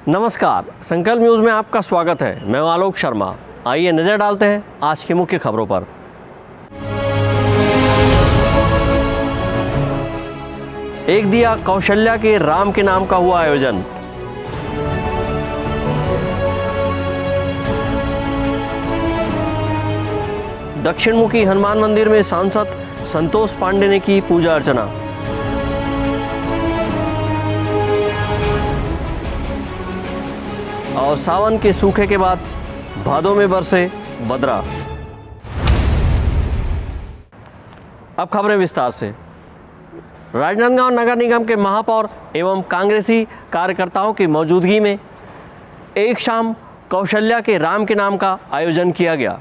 नमस्कार, संकल्प न्यूज़ में आपका स्वागत है। मैं आलोक शर्मा। आइए नज़र डालते हैं आज की मुख्य खबरों पर। एक दिया कौशल्या के राम के नाम का हुआ आयोजन। दक्षिण मुखी हनुमान मंदिर में सांसद संतोष पांडे ने की पूजा अर्चना। और सावन के सूखे के बाद भादों में बरसे बदरा। अब खबरें विस्तार से। राजनांदगांव नगर निगम के महापौर एवं कांग्रेसी कार्यकर्ताओं की मौजूदगी में एक शाम कौशल्या के राम के नाम का आयोजन किया गया।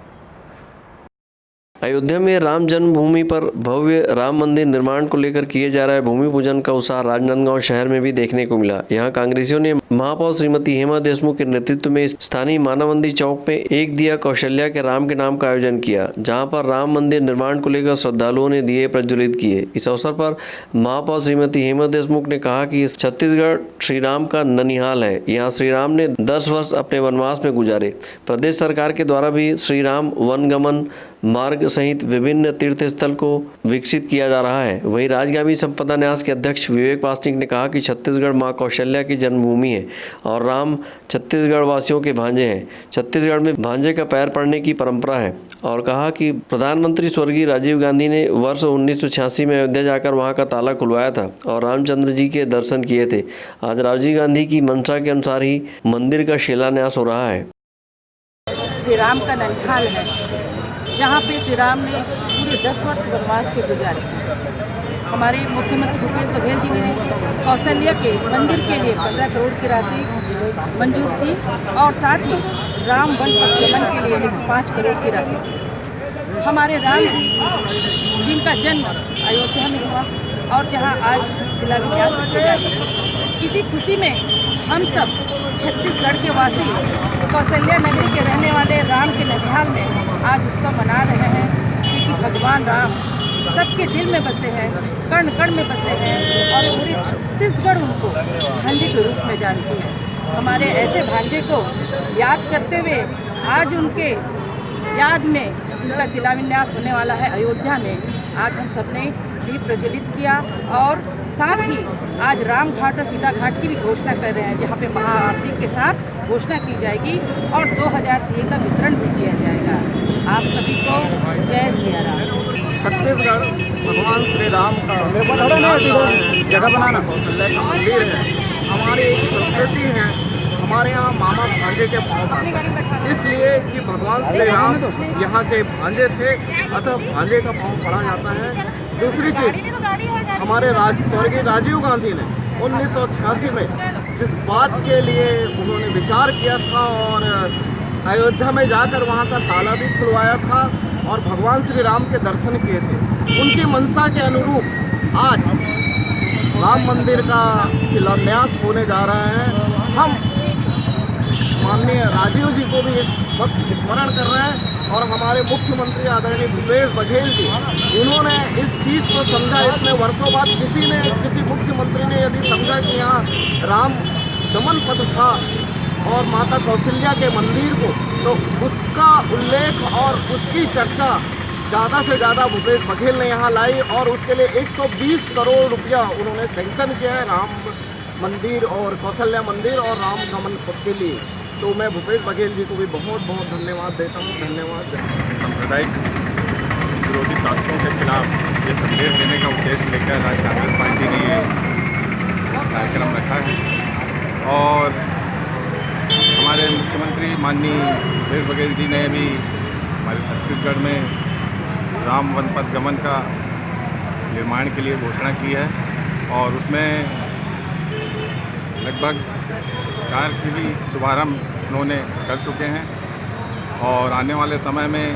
अयोध्या में राम जन्मभूमि पर भव्य राम मंदिर निर्माण को लेकर किए जा रहे भूमि पूजन का उत्साह राजनांदगांव शहर में भी देखने को मिला। यहां कांग्रेसियों ने महापौर श्रीमती हेमा देशमुख के नेतृत्व में स्थानीय मानव मंदिर चौक में एक दिया कौशल्या के राम के नाम का आयोजन किया, जहां पर राम मंदिर निर्माण को लेकर श्रद्धालुओं ने दिए प्रज्वलित किए। इस अवसर पर महापौर श्रीमती हेमा देशमुख ने कहा कि छत्तीसगढ़ श्री राम का ननिहाल है। यहाँ श्री राम ने 10 वर्ष अपने वनवास में गुजारे। प्रदेश सरकार के द्वारा भी श्री राम वनगमन मार्ग सहित विभिन्न तीर्थ स्थल को विकसित किया जा रहा है। वहीं राजगामी संपदा न्यास के अध्यक्ष विवेक पासनिक ने कहा कि छत्तीसगढ़ मां कौशल्या की जन्मभूमि है और राम छत्तीसगढ़ वासियों के भांजे हैं। छत्तीसगढ़ में भांजे का पैर पड़ने की परंपरा है और कहा कि प्रधानमंत्री स्वर्गीय राजीव गांधी ने वर्ष 1986 में अयोध्या जाकर वहां का ताला खुलवाया था और रामचंद्र जी के दर्शन किए थे। आज राजीव गांधी की मंशा के अनुसार ही मंदिर का शिलान्यास हो रहा है। श्री राम का ननिहाल है, जहाँ पे श्री राम ने पूरे 10 वर्ष वनवास के गुजारे। हमारे मुख्यमंत्री भूपेश बघेल जी ने कौशल्या के मंदिर के लिए 15 करोड़ की राशि मंजूर की और साथ ही राम वन पथ के लिए 105 करोड़ की राशि। हमारे राम जी जिनका जन्म अयोध्या में हुआ और जहाँ आज शिलान्यास किया जाएगा, इसी खुशी में हम सब छत्तीसगढ़ के वासी कौशल्या नगरी के रहने वाले राम के ननिहाल में आज उत्सव मना रहे हैं, क्योंकि भगवान राम सबके दिल में बसे हैं, कण कण में बसे हैं और पूरे छत्तीसगढ़ उनको भांजे के रूप में जानती है। हमारे ऐसे भांजे को याद करते हुए आज उनके याद में उनका शिलान्यास होने वाला है अयोध्या में। आज हम सबने दीप प्रज्वलित किया और साथ ही आज राम घाट और सीता घाट की भी घोषणा कर रहे हैं, जहाँ पे महाआरती के साथ घोषणा की जाएगी और 2000 दिए का वितरण भी किया जाएगा। आप सभी को जय श्री राम। छत्तीसगढ़ भगवान श्री राम का जगह बनाना कौशल्या का मंदिर है। हमारी एक संस्कृति है, हमारे यहाँ मामा भांजे के पाँव पड़ते हैं, इसलिए कि भगवान श्री राम यहाँ के भांजे थे, अतः भांजे का पाँव पड़ा जाता है। दूसरी चीज़, हमारे स्वर्गीय राजीव गांधी ने 1986 में जिस बात के लिए उन्होंने विचार किया था और अयोध्या में जाकर वहाँ का ताला भी खुलवाया था और भगवान श्री राम के दर्शन किए थे, उनकी मंशा के अनुरूप आज राम मंदिर का शिलान्यास होने जा रहा है। हम माननीय राजीव जी को भी इस वक्त स्मरण कर रहे हैं और हमारे मुख्यमंत्री आदरणीय भूपेश बघेल जी, उन्होंने इस चीज़ को समझा। इतने वर्षों बाद किसी मुख्यमंत्री ने यदि समझा कि यहाँ राम दमन पथ था और माता कौशल्या के मंदिर को, तो उसका उल्लेख और उसकी चर्चा ज़्यादा से ज़्यादा भूपेश बघेल ने यहाँ लाई और उसके लिए 120 करोड़ रुपया उन्होंने सेंक्शन किया है राम मंदिर और कौशल्या मंदिर और राम गमन पथ के लिए। तो मैं भूपेश बघेल जी को भी बहुत बहुत धन्यवाद देता हूँ। धन्यवाद। सांप्रदायिक विरोधी ताकतों के खिलाफ ये संदेश देने का उद्देश्य लेकर आज कांग्रेस पार्टी ने ये कार्यक्रम रखा है और हमारे मुख्यमंत्री माननीय भूपेश बघेल जी ने भी हमारे छत्तीसगढ़ में राम वन पथ गमन का निर्माण के लिए घोषणा की है और उसमें लगभग कार्य की भी शुभारम्भ उन्होंने कर चुके हैं और आने वाले समय में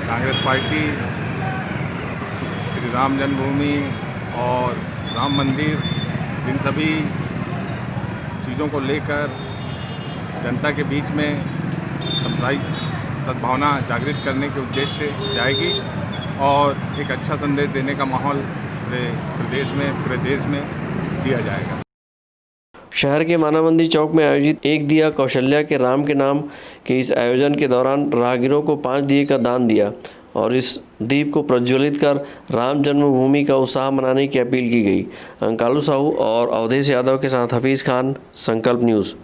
कांग्रेस पार्टी श्री राम जन्मभूमि और राम मंदिर, इन सभी चीज़ों को लेकर जनता के बीच में सामुदायिक सद्भावना जागृत करने के उद्देश्य से जाएगी और एक अच्छा संदेश देने का माहौल पूरे प्रदेश में, पूरे देश में दिया जाएगा। शहर के माना मंदिर चौक में आयोजित एक दिया कौशल्या के राम के नाम के इस आयोजन के दौरान राहगीरों को 5 दिए का दान दिया और इस दीप को प्रज्वलित कर राम जन्मभूमि का उत्साह मनाने की अपील की गई। अंकालू साहू और अवधेश यादव के साथ हफीज़ खान, संकल्प न्यूज़।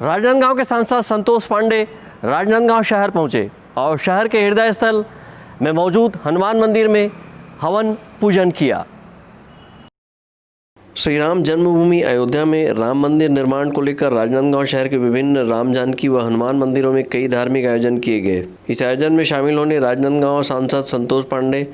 राजनांदगांव के सांसद संतोष पांडे राजनांदगांव शहर पहुंचे और शहर के हृदय स्थल में मौजूद हनुमान मंदिर में हवन पूजन किया। श्री राम जन्मभूमि अयोध्या में राम मंदिर निर्माण को लेकर राजनांदगांव शहर के विभिन्न राम जानकी व हनुमान मंदिरों में कई धार्मिक आयोजन किए गए। इस आयोजन में शामिल होने राजनांदगांव सांसद संतोष पांडे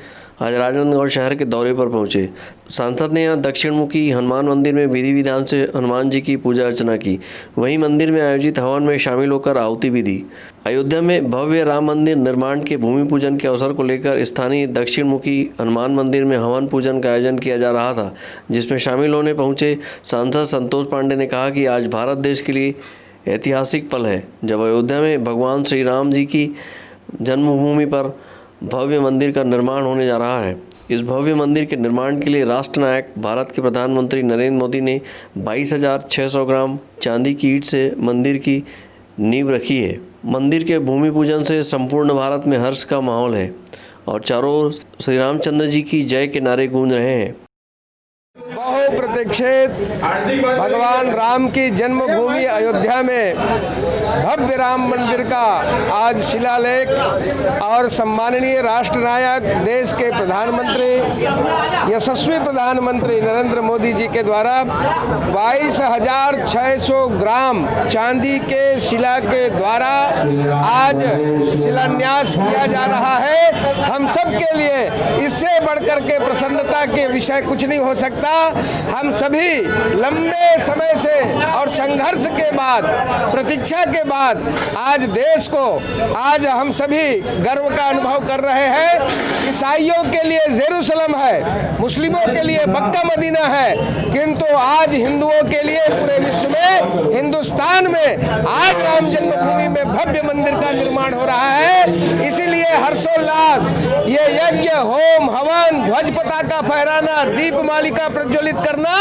आज राजनांदगांव शहर के दौरे पर पहुंचे। सांसद ने यहां दक्षिण मुखी हनुमान मंदिर में विधि विधान से हनुमान जी की पूजा अर्चना की। वहीं मंदिर में आयोजित हवन में शामिल होकर आहुति भी दी। अयोध्या में भव्य राम मंदिर निर्माण के भूमि पूजन के अवसर को लेकर स्थानीय दक्षिण मुखी हनुमान मंदिर में हवन पूजन का आयोजन किया जा रहा था, जिसमें शामिल होने पहुंचे सांसद संतोष पांडे ने कहा कि आज भारत देश के लिए ऐतिहासिक पल है जब अयोध्या में भगवान श्री राम जी की जन्मभूमि पर भव्य मंदिर का निर्माण होने जा रहा है। इस भव्य मंदिर के निर्माण के लिए राष्ट्र नायक भारत के प्रधानमंत्री नरेंद्र मोदी ने 22,600 ग्राम चांदी की ईंट से मंदिर की नींव रखी है। मंदिर के भूमि पूजन से संपूर्ण भारत में हर्ष का माहौल है और चारों ओर श्री रामचंद्र जी की जय के नारे गूंज रहे हैं। बहुप्रतीक्षित भगवान राम की जन्मभूमि अयोध्या में भव्य राम मंदिर का आज शिलालेख और सम्माननीय राष्ट्र नायक देश के प्रधानमंत्री यशस्वी प्रधानमंत्री नरेंद्र मोदी जी के द्वारा 22,600 ग्राम चांदी के शिला के द्वारा आज शिलान्यास किया जा रहा है। हम सब के लिए इससे बढ़कर के प्रसन्नता के विषय कुछ नहीं हो सकता। हम सभी लंबे समय से और संघर्ष के बाद, प्रतीक्षा के बाद आज देश को आज हम सभी गर्व का अनुभव कर रहे हैं। ईसाइयों के लिए जेरूसलम है, मुस्लिमों के लिए मक्का मदीना है, किंतु आज हिंदुओं के लिए पूरे विश्व में, हिंदुस्तान में आज राम जन्मभूमि में भव्य मंदिर का निर्माण हो रहा है। इसीलिए हर्षोल्लास, ये यज्ञ, होम, हवन, ध्वज पताका फहराना, दीप मालिका प्रज्वलित करना,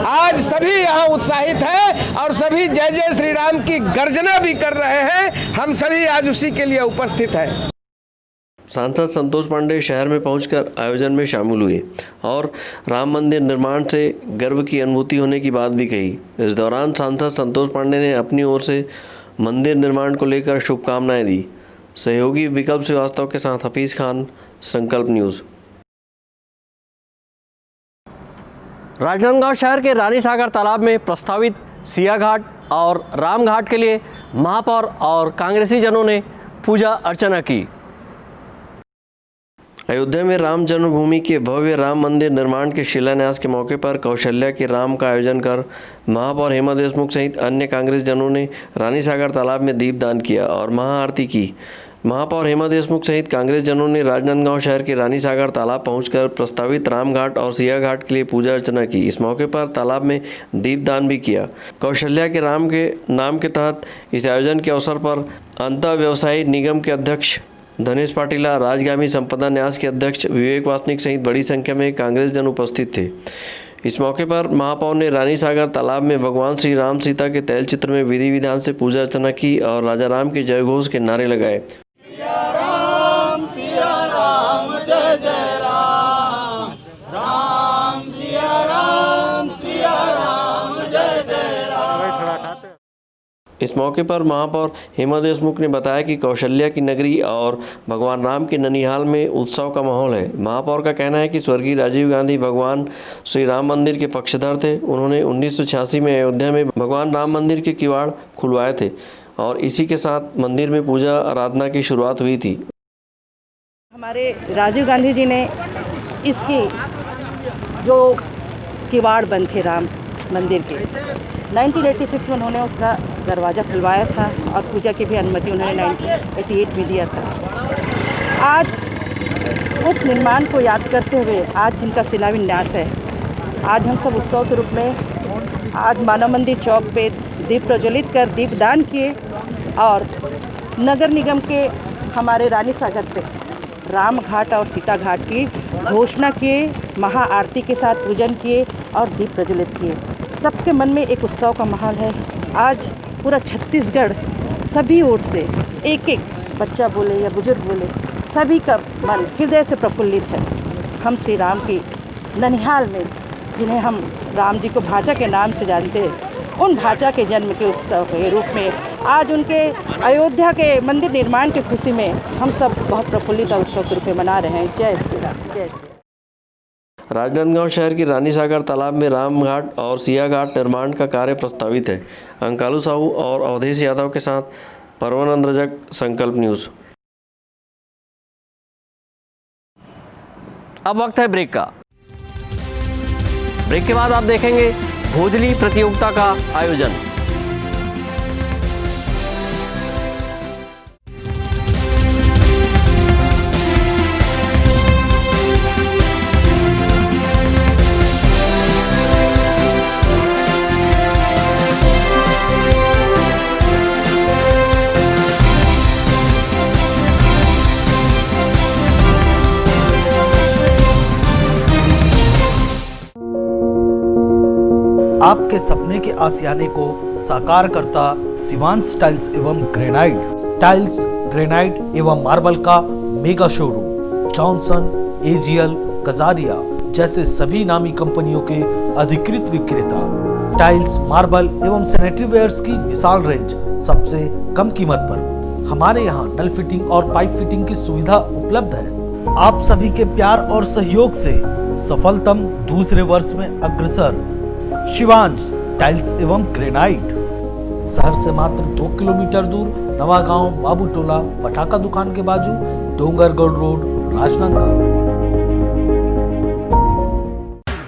आज सभी यहाँ उत्साहित है और सभी जय जय श्री राम की गर्जना भी कर रहे हैं। हम सभी आज उसी के लिए उपस्थित हैं। सांसद संतोष पांडे शहर में पहुंचकर आयोजन में शामिल हुए और राम मंदिर निर्माण से गर्व की अनुभूति होने की बात भी कही। इस दौरान सांसद संतोष पांडे ने अपनी ओर से मंदिर निर्माण को लेकर शुभकामनाएं दी। सहयोगी विकल्प श्रीवास्तव के साथ हफीज़ खान, संकल्प न्यूज़। राजनांदगांव शहर के रानी सागर तालाब में प्रस्तावित सिया घाट और राम घाट के लिए महापौर और कांग्रेसी जनों ने पूजा अर्चना की। अयोध्या में राम जन्मभूमि के भव्य राम मंदिर निर्माण के शिलान्यास के मौके पर कौशल्या के राम का आयोजन कर महापौर हेमा देशमुख सहित अन्य कांग्रेस जनों ने रानी सागर तालाब में दीपदान किया और महाआरती की। महापौर हेमा देशमुख सहित कांग्रेस जनों ने राजनांदगांव शहर के रानी सागर तालाब पहुंचकर प्रस्तावित राम घाट और सिया घाट के लिए पूजा अर्चना की। इस मौके पर तालाब में दीपदान भी किया। कौशल्या के राम के नाम के तहत इस आयोजन के अवसर पर अंतर व्यवसायी निगम के अध्यक्ष धनेश पाटिला, राजगामी संपदा न्यास के अध्यक्ष विवेक वासनिक सहित बड़ी संख्या में कांग्रेस जन उपस्थित थे। इस मौके पर महापौर ने रानी सागर तालाब में भगवान श्री राम सीता के तैल चित्र में विधि विधान से पूजा अर्चना की और राजा राम के जय घोष के नारे लगाए। जय जय राम, राम सिया राम, जय जय राम। इस मौके पर महापौर हेमा देशमुख ने बताया कि कौशल्या की नगरी और भगवान राम के ननिहाल में उत्सव का माहौल है। महापौर का कहना है कि स्वर्गीय राजीव गांधी भगवान श्री राम मंदिर के पक्षधर थे। उन्होंने 1986 में अयोध्या में भगवान राम मंदिर के किवाड़ खुलवाए थे और इसी के साथ मंदिर में पूजा आराधना की शुरुआत हुई थी। हमारे राजीव गांधी जी ने इसकी जो किवाड़ बंद थे राम मंदिर के 1986 में उन्होंने उसका दरवाज़ा खुलवाया था और पूजा की भी अनुमति उन्होंने 1988 में दिया था। आज उस निर्माण को याद करते हुए आज जिनका शिलान्यास है, आज हम सब उत्सव के रूप में आज मानव मंदिर चौक पे दीप प्रज्वलित कर दीपदान किए और नगर निगम के हमारे रानी सागर पे राम घाट और सीता घाट की घोषणा किए, महाआरती के साथ पूजन किए और दीप प्रज्वलित किए। सबके मन में एक उत्सव का माहौल है। आज पूरा छत्तीसगढ़ सभी ओर से एक एक बच्चा बोले या बुजुर्ग बोले, सभी का मन हृदय से प्रफुल्लित है। हम श्री राम की ननिहाल में, जिन्हें हम राम जी को भाचा के नाम से जानते हैं, उन भाचा के जन्म के उत्सव के रूप में आज उनके अयोध्या के मंदिर निर्माण की खुशी में हम सब बहुत प्रफुल्लित और उत्सव के रूप में मना रहे हैं। जय श्री राम, जय श्री राम। राजनांदगांव शहर की रानी सागर तालाब में राम घाट और सिया घाट निर्माण का कार्य प्रस्तावित है। अंकालू साहू और अवधेश यादव के साथ परमानंद रजक, संकल्प न्यूज़। अब वक्त है ब्रेक का। ब्रेक के बाद आप देखेंगे भोजली प्रतियोगिता का आयोजन। आपके सपने के आशियाने को साकार करता शिवांश टाइल्स एवं ग्रेनाइट। टाइल्स, ग्रेनाइट एवं मार्बल का mega showroom. Johnson, AGL, Kajaria जैसे सभी नामी कंपनियों के अधिकृत विक्रेता। टाइल्स, मार्बल एवं सैनिटरी वेयर्स की विशाल रेंज सबसे कम कीमत पर। हमारे यहाँ नल फिटिंग और पाइप फिटिंग की सुविधा उपलब्ध है। आप सभी के प्यार और सहयोग से सफलतम दूसरे वर्ष में अग्रसर शिवांश टाइल्स एवं ग्रेनाइट। शहर से मात्र 2 किलोमीटर दूर नवागांव बाबू टोला फटाका दुकान के बाजू, डोंगरगढ़ रोड, राजनांदगांव।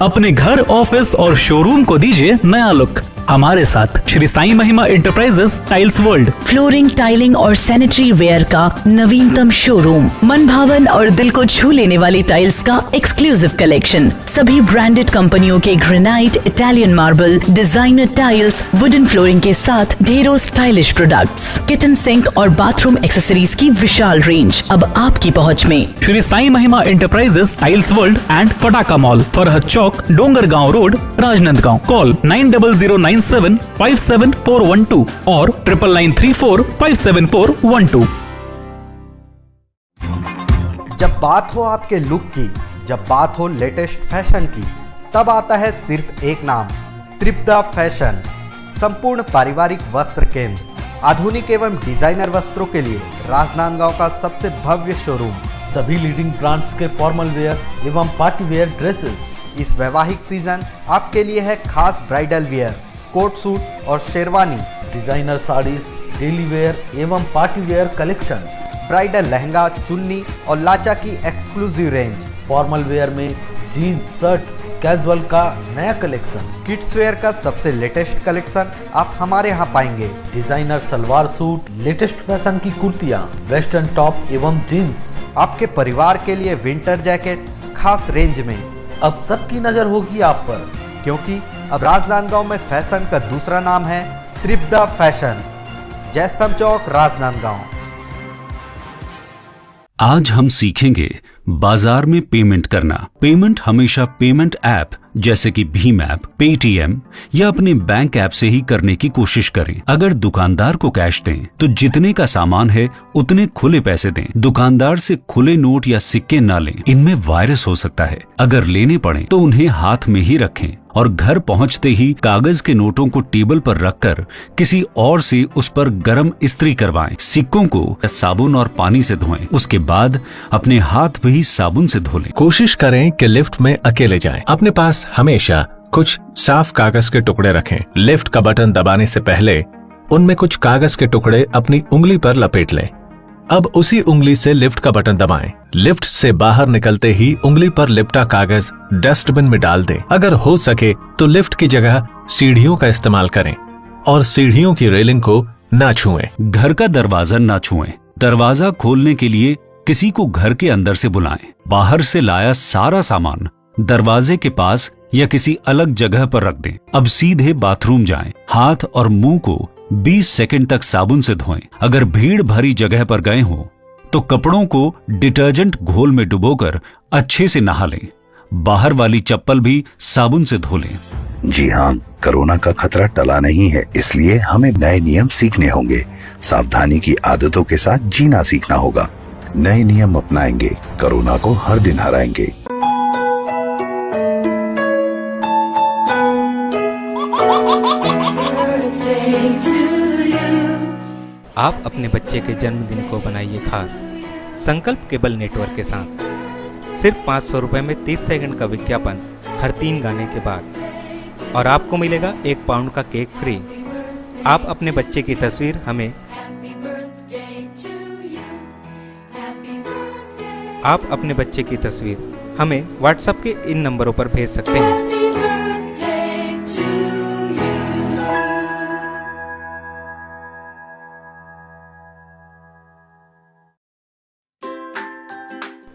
अपने घर, ऑफिस और शोरूम को दीजिए नया लुक हमारे साथ श्री साई महिमा enterprises tiles world. Flooring, tiling और सैनिटरी वेयर का नवीनतम शोरूम। मन भावन और दिल को छू लेने वाली टाइल्स का एक्सक्लूसिव कलेक्शन। सभी ब्रांडेड कंपनियों के granite, Italian marble, designer tiles, wooden flooring के साथ ढेरों स्टाइलिश प्रोडक्ट्स, किचन सिंक और बाथरूम एक्सेसरीज की विशाल रेंज अब आपकी पहुंच में। श्री साई महिमा एंटरप्राइजेस टाइल्स वर्ल्ड एंड फटाका मॉल, फरहद चौक, डोंगरगांव रोड, राजनांदगांव। कॉल 9009757412 और 9934574412। जब बात हो आपके लुक की, जब बात हो लेटेस्ट फैशन की, तब आता है सिर्फ एक नाम, त्रिपदा फैशन। संपूर्ण पारिवारिक वस्त्र केंद्र। आधुनिक एवं डिजाइनर वस्त्रों के लिए राजनांदगांव का सबसे भव्य शोरूम। सभी लीडिंग ब्रांड्स के फॉर्मल वेयर एवं पार्टी वेयर ड्रेसेस। इस वैवाहिक सीजन आपके लिए है खास ब्राइडल वेयर, कोट सूट और sherwani, designer saris, daily wear एवं party wear collection, bridal lehenga, चुन्नी और लाचा की एक्सक्लूसिव रेंज। फॉर्मल वेयर में जीन्स, शर्ट, कैजुअल का नया कलेक्शन। किड्स वेयर का सबसे लेटेस्ट कलेक्शन आप हमारे यहाँ पाएंगे। Designer salwar suit, latest fashion की कुर्तियाँ, वेस्टर्न टॉप एवं जीन्स। आपके परिवार के लिए विंटर जैकेट खास रेंज में। अब सबकी नजर होगी आप पर, क्योंकि अब राजनांदगांव में फैशन का दूसरा नाम है त्रिपदा फैशन। जयस्तंभ चौक, राजनांदगांव। आज हम सीखेंगे बाजार में पेमेंट करना। पेमेंट हमेशा पेमेंट ऐप जैसे कि भीम ऐप, पेटीएम या अपने बैंक ऐप से ही करने की कोशिश करें। अगर दुकानदार को कैश दें तो जितने का सामान है उतने खुले पैसे दें। दुकानदार से खुले नोट या सिक्के ना लें, इनमें वायरस हो सकता है। अगर लेने पड़े तो उन्हें हाथ में ही रखें और घर पहुंचते ही कागज के नोटों को टेबल पर रखकर किसी और से उस पर गर्म इस्त्री करवाएं। सिक्कों को साबुन और पानी से धोएं, उसके बाद अपने हाथ भी साबुन से धो लें। कोशिश करें कि लिफ्ट में अकेले जाएं। अपने पास हमेशा कुछ साफ कागज के टुकड़े रखें। लिफ्ट का बटन दबाने से पहले उनमें कुछ कागज के टुकड़े अपनी उंगली पर लपेट लें। अब उसी उंगली से लिफ्ट का बटन दबाएं। लिफ्ट से बाहर निकलते ही उंगली पर लिपटा कागज डस्टबिन में डाल दें। अगर हो सके तो लिफ्ट की जगह सीढ़ियों का इस्तेमाल करें और सीढ़ियों की रेलिंग को ना छुएं। घर का दरवाजा ना छुएं। दरवाजा खोलने के लिए किसी को घर के अंदर से बुलाएं। बाहर से लाया सारा सामान दरवाजे के पास या किसी अलग जगह पर रख दें। अब सीधे बाथरूम जाएं। हाथ और मुंह को 20 सेकंड तक साबुन से धोएं। अगर भीड़ भरी जगह पर गए हो तो कपड़ों को डिटर्जेंट घोल में डुबोकर अच्छे से नहा लें। बाहर वाली चप्पल भी साबुन से धो लें। जी हाँ, कोरोना का खतरा टला नहीं है, इसलिए हमें नए नियम सीखने होंगे। सावधानी की आदतों के साथ जीना सीखना होगा। नए नियम अपनाएंगे, कोरोना को हर दिन हराएंगे। आप अपने बच्चे के जन्मदिन को बनाइए खास संकल्प केबल नेटवर्क के साथ। सिर्फ 500 रुपए में 30 सेकंड का विज्ञापन हर 3 गाने के बाद, और आपको मिलेगा 1 पाउंड का केक फ्री। आप अपने बच्चे की तस्वीर हमें व्हाट्सएप के इन नंबरों पर भेज सकते हैं।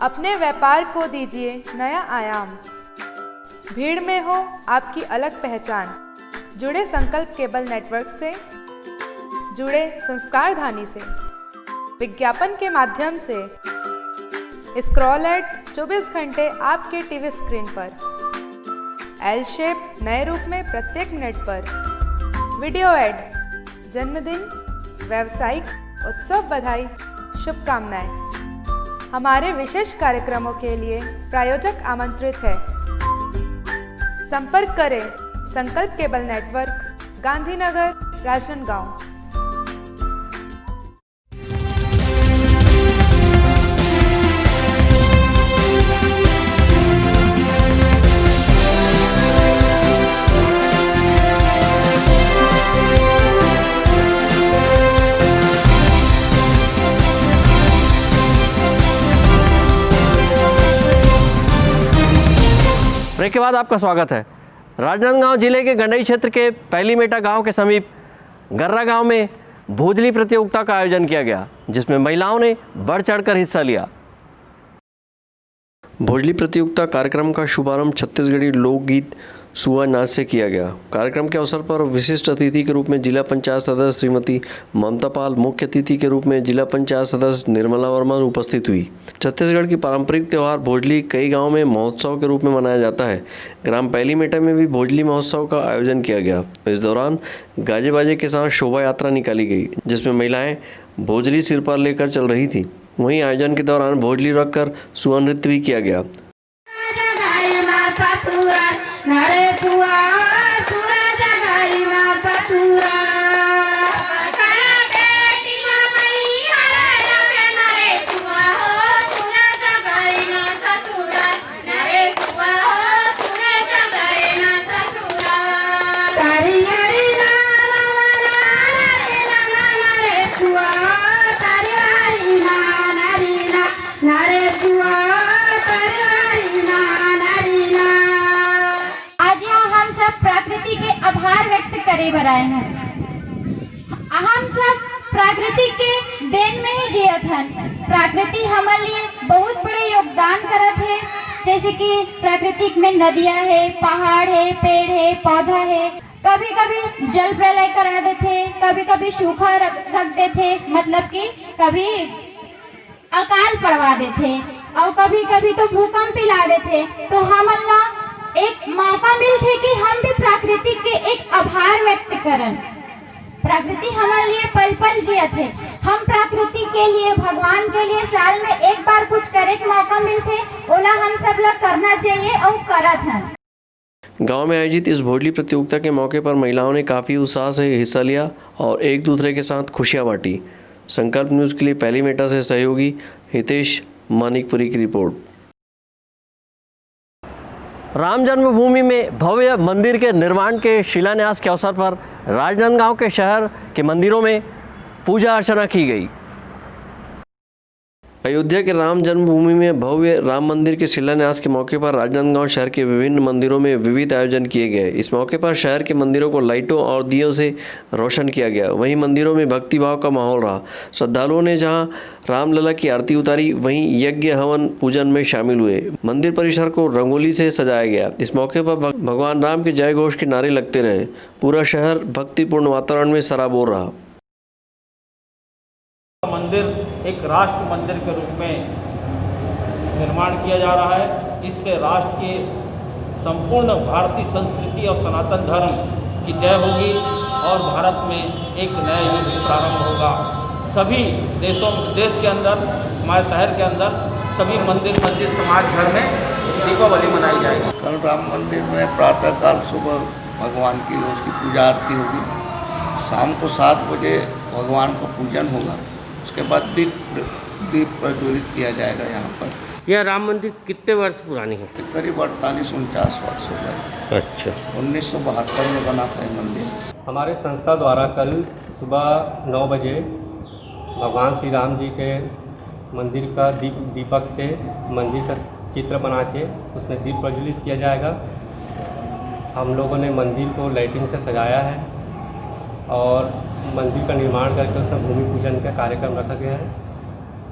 अपने व्यापार को दीजिए नया आयाम। भीड़ में हो आपकी अलग पहचान। जुड़े संकल्प केबल नेटवर्क से, जुड़े संस्कारधानी से। विज्ञापन के माध्यम से स्क्रॉल एड 24 घंटे आपके टीवी स्क्रीन पर। एल शेप नए रूप में प्रत्येक मिनट पर। वीडियो एड, जन्मदिन, व्यावसायिक, उत्सव बधाई, शुभकामनाएं। हमारे विशेष कार्यक्रमों के लिए प्रायोजक आमंत्रित है। संपर्क करें Sankalp cable network, Gandhinagar, Rajnandgaon. Break के बाद आपका स्वागत है। राजनांदगांव जिले के गंडई क्षेत्र के पहलीमेटा गांव के समीप गर्रा गांव में भोजली प्रतियोगिता का आयोजन किया गया, जिसमें महिलाओं ने बढ़ चढ़कर हिस्सा लिया। भोजली प्रतियोगिता कार्यक्रम का शुभारंभ छत्तीसगढ़ी लोकगीत सुआ नाच से किया गया। कार्यक्रम के अवसर पर विशिष्ट अतिथि के रूप में जिला पंचायत सदस्य श्रीमती ममता पाल, मुख्य अतिथि के रूप में जिला पंचायत सदस्य निर्मला वर्मा उपस्थित हुई। छत्तीसगढ़ की पारंपरिक त्यौहार भोजली कई गांवों में महोत्सव के रूप में मनाया जाता है। ग्राम पहलीमेटा में भी भोजली महोत्सव का आयोजन किया गया। इस दौरान गाजे बाजे के साथ शोभा यात्रा निकाली गई, जिसमें महिलाएं भोजली सिर पर लेकर चल रही थी। वहीं आयोजन के दौरान भोजली रखकर सुआ नृत्य भी किया गया। भराए हैं। हम सब प्रकृति के देन में ही जियत हन। प्रकृति हमारे लिए बहुत बड़े योगदान करत है, जैसे कि प्राकृतिक में नदियां है, पहाड़ है, पेड़ है, पौधा है। कभी कभी जल प्रलय करा देते, कभी कभी सूखा रख देते, मतलब कि कभी अकाल पड़वा देते, और कभी कभी तो भूकंप ला देते। तो हम अल्लाह एक मौका मिलते कि हम भी प्रकृति के एक आभार व्यक्त करें। प्रकृति हमारे लिए पल पल जियत है। हम प्रकृति के लिए, भगवान के लिए साल में एक बार कुछ करे के मौका मिलते, ओला हम सब लोग करना चाहिए और करत हैं। गांव में आयोजित इस भोजली प्रतियोगिता के मौके पर महिलाओं ने काफ़ी उत्साह से हिस्सा लिया और एक दूसरे के साथ खुशियां बांटी। संकल्प न्यूज़ के लिए पहलीमेटा से सहयोगी हितेश मानिकपुरी की रिपोर्ट। राम जन्मभूमि में भव्य मंदिर के निर्माण के शिलान्यास के अवसर पर राजनांदगांव के शहर के मंदिरों में पूजा अर्चना की गई। अयोध्या के राम जन्मभूमि में भव्य राम मंदिर के शिलान्यास के मौके पर राजनांदगांव शहर के विभिन्न मंदिरों में विविध आयोजन किए गए। इस मौके पर शहर के मंदिरों को लाइटों और दियों से रोशन किया गया। वहीं मंदिरों में भक्तिभाव का माहौल रहा। श्रद्धालुओं ने जहां रामलला की आरती उतारी, वहीं यज्ञ हवन पूजन में शामिल हुए। मंदिर परिसर को रंगोली से सजाया गया। इस मौके पर भगवान राम के जय घोष के नारे लगते रहे। पूरा शहर भक्तिपूर्ण वातावरण में सराबोर रहा। मंदिर एक राष्ट्र मंदिर के रूप में निर्माण किया जा रहा है, जिससे राष्ट्र की संपूर्ण भारतीय संस्कृति और सनातन धर्म की जय होगी और भारत में एक नया युग प्रारंभ होगा। सभी देश के अंदर, हमारे शहर के अंदर सभी मंदिर मस्जिद समाज घर में दीपावली मनाई जाएगी। कल राम मंदिर में प्रातःकाल सुबह भगवान की उसकी पूजा आरती होगी, शाम को 7 बजे भगवान का पूजन होगा, उसके बाद दीप प्रज्वलित किया जाएगा। यहाँ पर यह राम मंदिर कितने वर्ष पुरानी है? करीब 48-49 वर्ष हो गए। अच्छा। 1972 में बना था ये मंदिर। हमारे संस्था द्वारा कल सुबह 9 बजे भगवान श्री राम जी के मंदिर का दीपक से मंदिर का चित्र बना के उसमें दीप प्रज्वलित किया जाएगा। हम लोगों ने मंदिर को लाइटिंग से सजाया है और मंदिर का निर्माण करके उसमें भूमि पूजन का कार्यक्रम रखा गया है।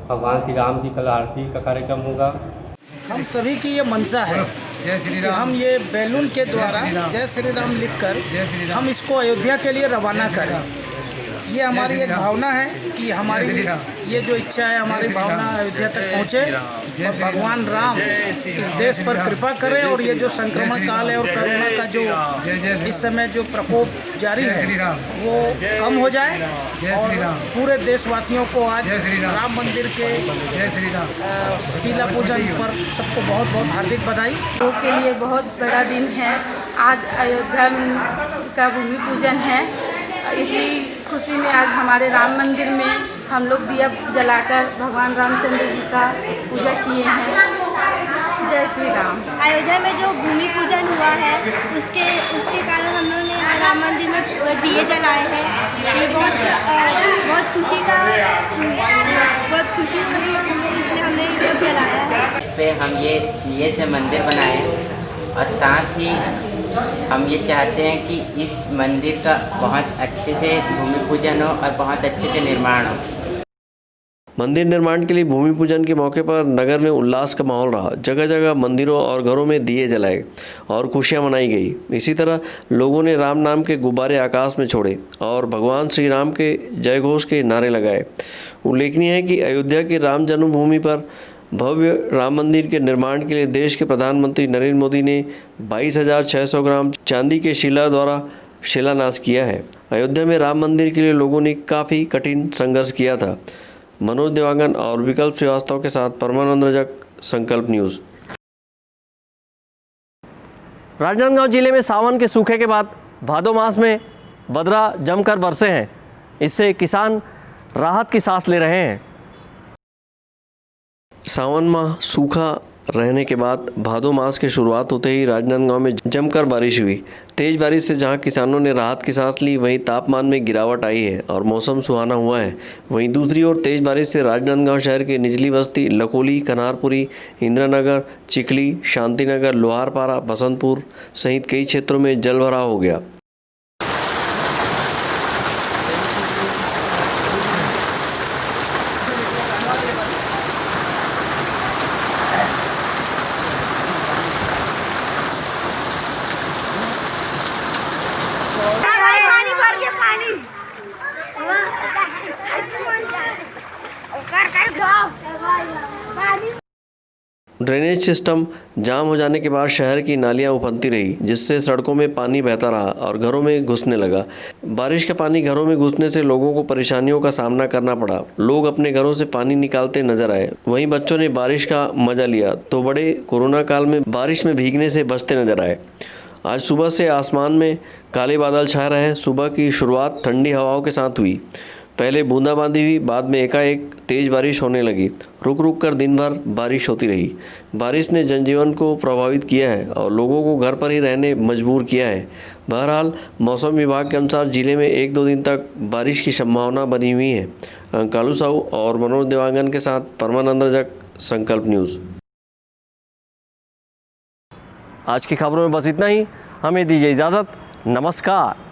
भगवान श्री राम की कल आरती का कार्यक्रम होगा। हम सभी की ये मंशा है कि हम ये बैलून के द्वारा जय श्री राम लिखकर हम इसको अयोध्या के लिए रवाना करें। ये हमारी एक भावना है कि हमारी ये जो इच्छा है, हमारी भावना अयोध्या तक पहुँचे और भगवान राम इस देश पर कृपा करें और ये जो संक्रमण काल है और कोरोना का जो इस समय जो प्रकोप जारी है वो कम हो जाए और पूरे देशवासियों को आज राम मंदिर के शिला पूजन पर सबको बहुत बहुत हार्दिक बधाई। लोगों के लिए बहुत बड़ा दिन है, आज अयोध्या का भूमि पूजन है। इसी खुशी में आज हमारे राम मंदिर में हम लोग दिया जलाकर भगवान रामचंद्र जी का पूजा किए हैं। जय श्री राम। अयोध्या में जो भूमि पूजन हुआ है उसके कारण हम लोगों ने राम मंदिर में दिए जलाए हैं। ये बहुत खुशी हुई, इसलिए हमने ये जलाया है। पे हम ये दिए से मंदिर बनाए और साथ ही हम ये चाहते हैं कि इस मंदिर का बहुत अच्छे से भूमि पूजन हो और बहुत अच्छे से निर्माण हो। मंदिर निर्माण के लिए भूमि पूजन के मौके पर नगर में उल्लास का माहौल रहा। जगह जगह मंदिरों और घरों में दिए जलाए और खुशियां मनाई गई। इसी तरह लोगों ने राम नाम के गुब्बारे आकाश में छोड़े और भगवान श्री राम के जय घोष के नारे लगाए। उल्लेखनीय है कि अयोध्या की राम जन्मभूमि पर भव्य राम मंदिर के निर्माण के लिए देश के प्रधानमंत्री नरेंद्र मोदी ने 22,600 ग्राम चांदी के शिला द्वारा शिलान्यास किया है। अयोध्या में राम मंदिर के लिए लोगों ने काफ़ी कठिन संघर्ष किया था। मनोज देवांगन और विकल्प श्रीवास्तव के साथ परमानंद रजक, संकल्प न्यूज़। राजनांदगांव जिले में सावन के सूखे के बाद भादो मास में बदरा जमकर बरसे हैं। इससे किसान राहत की सांस ले रहे हैं। सावन माह सूखा रहने के बाद भादो मास की शुरुआत होते ही राजनांदगांव में जमकर बारिश हुई। तेज बारिश से जहां किसानों ने राहत की सांस ली, वहीं तापमान में गिरावट आई है और मौसम सुहाना हुआ है। वहीं दूसरी ओर तेज बारिश से राजनांदगांव शहर के निचली बस्ती लकोली, कनारपुरी, इंदिरानगर, चिखली, शांतिनगर, लोहारपारा, बसंतपुर सहित कई क्षेत्रों में जलभराव हो गया। ड्रेनेज सिस्टम जाम हो जाने के बाद शहर की नालियां उफनती रही, जिससे सड़कों में पानी बहता रहा और घरों में घुसने लगा। बारिश का पानी घरों में घुसने से लोगों को परेशानियों का सामना करना पड़ा। लोग अपने घरों से पानी निकालते नजर आए। वहीं बच्चों ने बारिश का मजा लिया तो बड़े कोरोना काल में बारिश में भीगने से बचते नजर आए। आज सुबह से आसमान में काले बादल छाए रहे। सुबह की शुरुआत ठंडी हवाओं के साथ हुई। पहले बूंदाबांदी हुई, बाद में एकाएक तेज बारिश होने लगी। रुक रुक कर दिन भर बारिश होती रही। बारिश ने जनजीवन को प्रभावित किया है और लोगों को घर पर ही रहने मजबूर किया है। बहरहाल मौसम विभाग के अनुसार जिले में 1-2 दिन तक बारिश की संभावना बनी हुई है। अंकालू साहू और मनोज देवांगन के साथ परमानंद रजक, संकल्प न्यूज़। आज की खबरों में बस इतना ही। हमें दीजिए इजाज़त। नमस्कार।